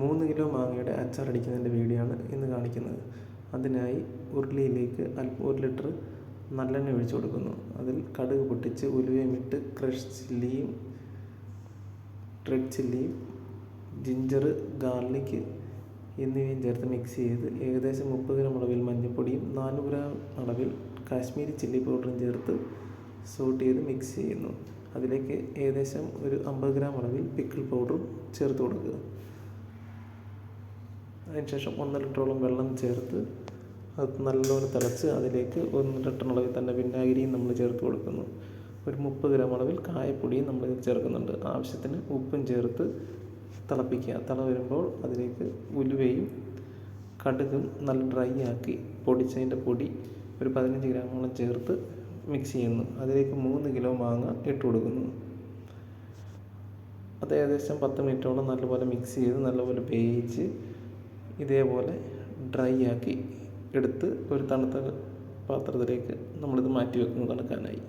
3 kilo മാങ്ങയുടെ അച്ചാറടിക്കുന്നതിൻ്റെ video ആണ് ഇന്ന് കാണിക്കുന്നത്. അതിനായി ഉരുളിയിലേക്ക് 1 ലിറ്റർ നല്ലെണ്ണ ഒഴിച്ചു കൊടുക്കുന്നു. അതിൽ കടുക് പൊട്ടിച്ച് ഉലുവയും ഇട്ട് ക്രഷ് ചില്ലിയും റെഡ് ചില്ലിയും ജിഞ്ചർ, ഗാർലിക് എന്നിവയും ചേർത്ത് മിക്സ് ചെയ്ത് ഏകദേശം 30 ഗ്രാം അളവിൽ മഞ്ഞൾപ്പൊടിയും 400 ഗ്രാം അളവിൽ കാശ്മീരി ചില്ലി പൗഡറും ചേർത്ത് സോട്ട് ചെയ്ത് മിക്സ് ചെയ്യുന്നു. അതിലേക്ക് ഏകദേശം ഒരു 50 ഗ്രാം അളവിൽ പിക്കിൾ പൗഡറും ചേർത്ത് കൊടുക്കുക. അതിനുശേഷം 1 ലിറ്ററോളം വെള്ളം ചേർത്ത് അത് നല്ലപോലെ തിളച്ച് അതിലേക്ക് 1 ലിറ്റർ അളവിൽ തന്നെ വിനാഗിരിയും നമ്മൾ ചേർത്ത് കൊടുക്കുന്നു. ഒരു 30 ഗ്രാം അളവിൽ കായപ്പൊടിയും നമ്മൾ ചേർക്കുന്നുണ്ട്. ആവശ്യത്തിന് ഉപ്പും ചേർത്ത് തിളപ്പിക്കുക. തിള വരുമ്പോൾ അതിലേക്ക് ഉലുവയും കടുകും നല്ല ഡ്രൈ ആക്കി പൊടിച്ചതിൻ്റെ പൊടി ഒരു 15 ഗ്രാമോളം ചേർത്ത് മിക്സ് ചെയ്യുന്നു. അതിലേക്ക് 3 കിലോ മാങ്ങ ഇട്ട് കൊടുക്കുന്നു. അത് ഏകദേശം 10 മിനിറ്റോളം നല്ലപോലെ മിക്സ് ചെയ്ത് നല്ലപോലെ വേവിച്ച് ഇതേപോലെ ഡ്രൈ ആക്കി എടുത്ത് ഒരു തണുത്ത പാത്രത്തിലേക്ക് നമ്മളിത് മാറ്റി വെക്കുന്നു തണുക്കാനായി.